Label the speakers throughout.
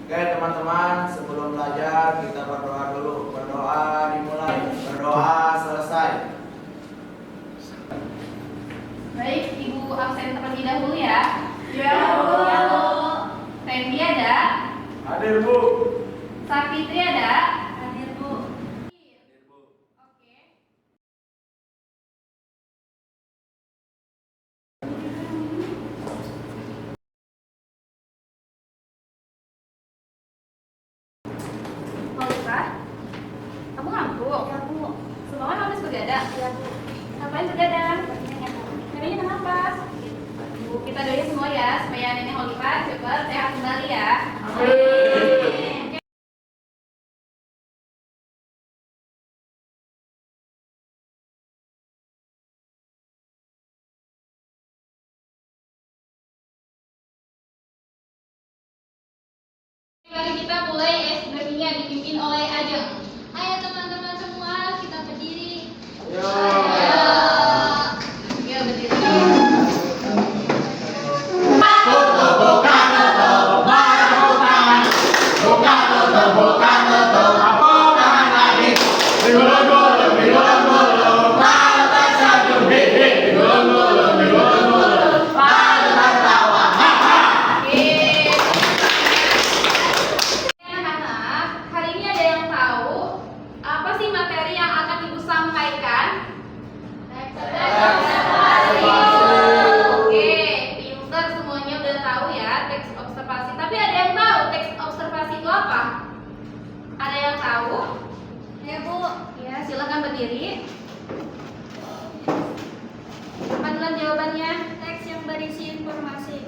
Speaker 1: Oke teman-teman, sebelum belajar kita berdoa dulu. Berdoa dimulai, berdoa selesai.
Speaker 2: Baik, Ibu absen terlebih dahulu ya.
Speaker 3: Ya, Bu.
Speaker 2: Ya, Bu. Fendi ada?
Speaker 1: Hadir Bu.
Speaker 2: Sakitri ada?
Speaker 3: Hadir, Bu.
Speaker 2: Oke. Maulika, kamu ngantuk?
Speaker 3: Ya, Bu.
Speaker 2: Semalam habis begadang?
Speaker 3: Ya, Bu.
Speaker 2: Ngapain begadang?
Speaker 3: Badannya Bu.
Speaker 2: Neneknya kenapa? Bu, kita doain semua ya supaya Nenek Maulika cepat sehat kembali ya. Amin. Mari kita mulai ekspresinya dipimpin oleh Ajeng.
Speaker 3: Ayo teman-teman semua, kita berdiri.
Speaker 1: Ayo.
Speaker 2: Ayo berdiri. Anak-anak, hari ini ada yang tahu apa sih materi yang akan Ibu sampaikan? Oke, pinter semuanya udah tahu ya teks observasi. Tapi ada yang tahu teks observasi itu apa? Ada yang tahu?
Speaker 3: Ya, Bu.
Speaker 2: Ya, silakan berdiri. Apa duluan jawabannya?
Speaker 3: Teks yang berisi informasi.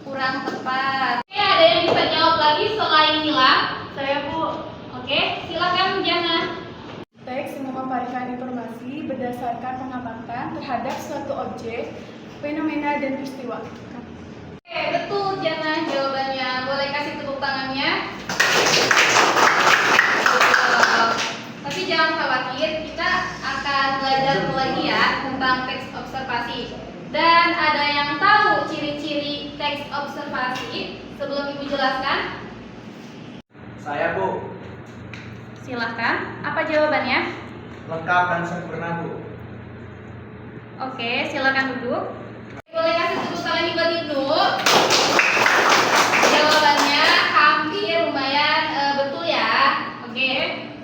Speaker 2: Kurang tepat. Oke, ada yang bisa jawab lagi selain Nila?
Speaker 3: Saya, Bu.
Speaker 2: Oke, silakan Jana.
Speaker 4: Teks yang memaparkan informasi berdasarkan pengamatan terhadap suatu objek, fenomena, dan peristiwa.
Speaker 2: Oke, betul Jana jawabannya. Boleh kasih tepuk tangannya? Betul. Tapi jangan khawatir, kita akan belajar lagi ya tentang teks observasi. Dan ada yang tahu ciri-ciri teks observasi sebelum Ibu jelaskan?
Speaker 1: Saya Bu,
Speaker 2: Silahkan. Apa jawabannya?
Speaker 1: lengkap dan sempurna Bu.
Speaker 2: Oke, silakan duduk. Boleh kasih tepuk tangan juga Ibnu. Jawabannya hampir lumayan betul ya. Oke,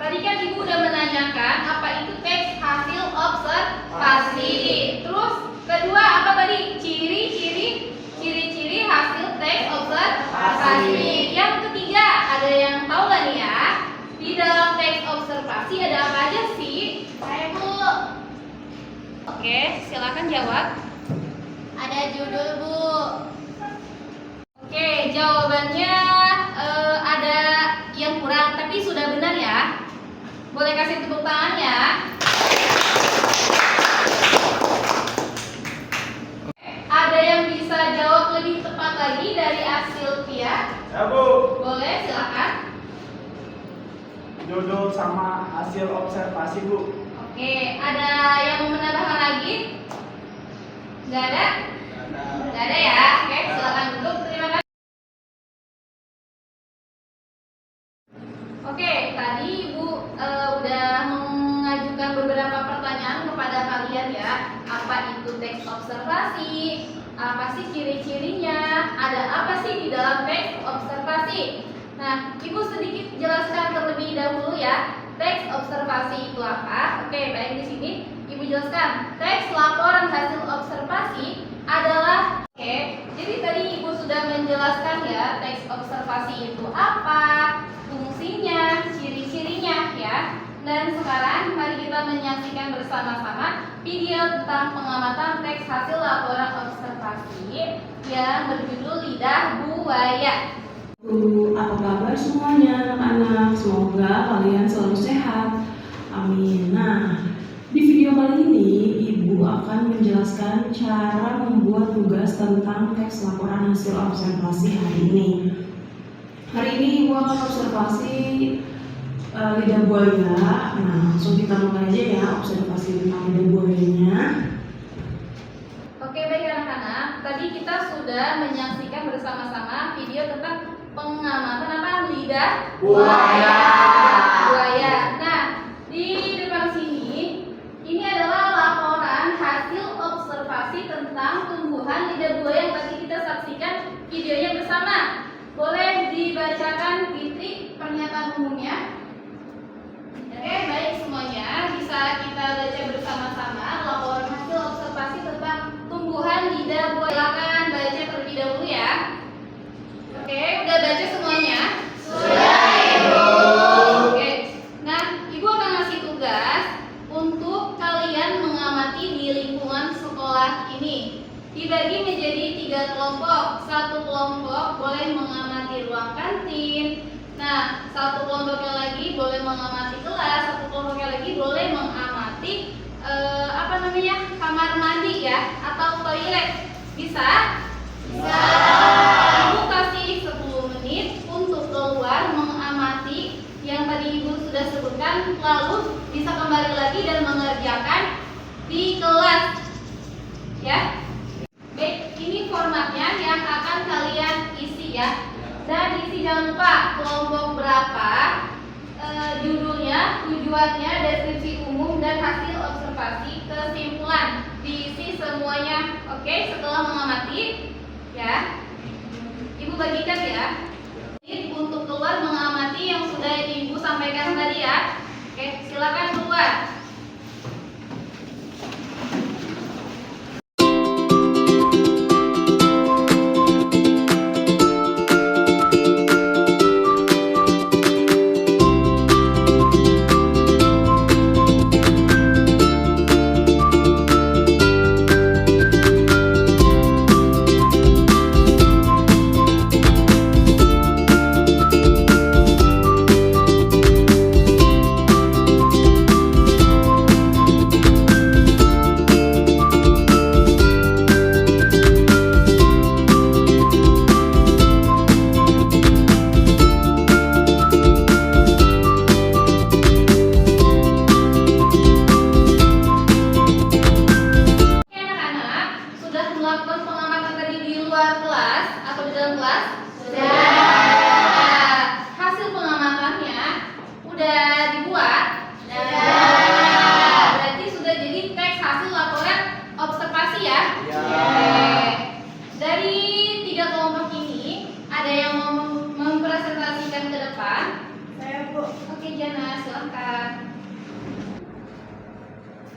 Speaker 2: tadi kan Ibu udah menanyakan apa itu teks hasil observasi. Terus kedua apa tadi? Ciri-ciri hasil teks observasi. Yang ketiga ada yang tahu nggak nih ya? Di dalam teks observasi ada apa aja sih?
Speaker 3: Saya, Bu.
Speaker 2: Oke, silakan jawab.
Speaker 3: Ada judul, Bu.
Speaker 2: Oke, jawabannya ada yang kurang, tapi sudah benar ya. Boleh kasih tepuk tangan ya. Ada yang bisa jawab lebih tepat lagi dari Asilvia?
Speaker 1: Ya Bu,
Speaker 2: Boleh, silakan.
Speaker 1: judul sama hasil observasi Bu.
Speaker 2: Oke, ada yang mau menambahkan lagi? Nggak ada? Nggak ada ya. Oke, silakan duduk. Terima kasih. Oke, tadi Ibu udah mengajukan beberapa pertanyaan kepada kalian ya. Apa itu teks observasi? Apa sih ciri-cirinya? Ada apa sih di dalam teks observasi? Nah, Ibu sedikit jelaskan terlebih dahulu ya. Teks observasi itu apa? Oke, baik di sini Ibu jelaskan. Teks laporan hasil observasi adalah jadi tadi Ibu sudah menjelaskan ya teks observasi itu apa, fungsinya, ciri-cirinya ya. Dan sekarang mari kita menyaksikan bersama-sama video tentang pengamatan teks hasil laporan observasi yang berjudul Lidah Buaya.
Speaker 5: Apa kabar semuanya anak-anak? Semoga kalian selalu sehat. Amin. Nah, di video kali ini Ibu akan menjelaskan cara membuat tugas tentang teks laporan hasil observasi hari ini. Hari ini Ibu akan observasi lidah buaya. Nah, langsung kita mulai aja ya observasi tentang lidah buayanya.
Speaker 2: Oke, baik anak-anak. Tadi kita sudah menyaksikan bersama-sama video tentang pengamatan apa? Lidah
Speaker 1: Buaya.
Speaker 2: buaya. Nah, di depan sini ini adalah laporan hasil observasi tentang tumbuhan lidah buaya yang tadi kita saksikan videonya bersama. Boleh dibacakan Fitri pernyataan umumnya? Oke, baik semuanya. Bisa kita baca bersama-sama laporan hasil observasi tentang tumbuhan lidah buaya. Silakan baca terlebih dahulu ya. Oke, udah baca semuanya?
Speaker 1: Sudah, Ibu.
Speaker 2: Oke. Nah, Ibu akan ngasih tugas untuk kalian mengamati di lingkungan sekolah ini. Dibagi menjadi 3 kelompok. Satu kelompok boleh mengamati ruang kantin. Nah, satu kelompoknya lagi boleh mengamati kelas. Satu kelompoknya lagi boleh mengamati kamar mandi ya, atau toilet. Bisa? Bisa. Ibu kasih 10 menit untuk keluar mengamati yang tadi Ibu sudah sebutkan, lalu bisa kembali lagi dan mengerjakan di kelas. Ya. Baik, ini formatnya yang akan kalian isi ya. Dan isi jangan lupa kelompok berapa, judulnya, tujuannya, deskripsi umum, dan hasil observasi, kesimpulan. Diisi semuanya, oke, setelah mengamati ya. Ibu bagikan ya. Ini untuk keluar mengamati yang sudah Ibu sampaikan tadi ya. Oke, silakan keluar.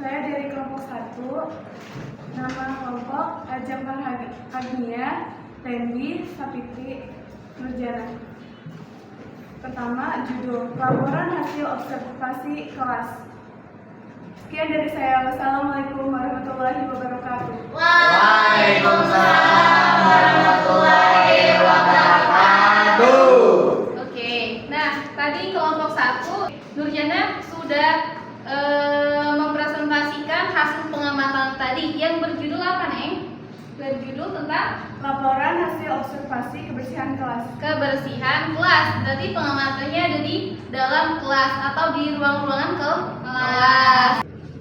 Speaker 4: Saya dari kelompok 1. Nama kelompok Ajeng Agnia, Lendi, Sapitri, Nurjana. Pertama, judul laporan hasil observasi kelas. Sekian dari saya. Wassalamualaikum warahmatullahi wabarakatuh.
Speaker 1: Waalaikumsalam warahmatullahi wabarakatuh.
Speaker 2: Oke, nah tadi kelompok 1 Nurjana sudah mempresentasikan hasil pengamatan tadi yang berjudul apa, Neng? Berjudul tentang
Speaker 4: Laporan hasil observasi kebersihan kelas.
Speaker 2: kebersihan kelas. Berarti pengamatannya ada di dalam kelas atau di ruang-ruangan kelas.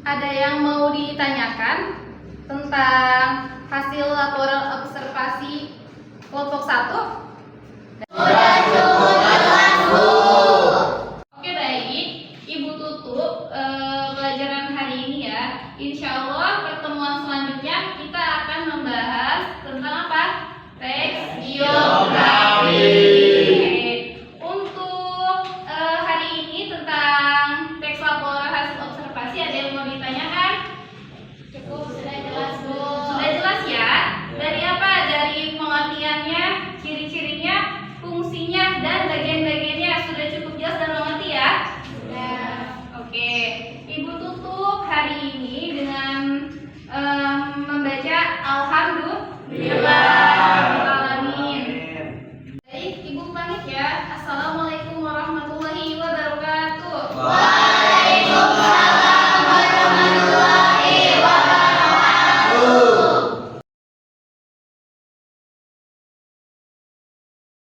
Speaker 2: Ada yang mau ditanyakan tentang hasil laporan observasi kelompok 1?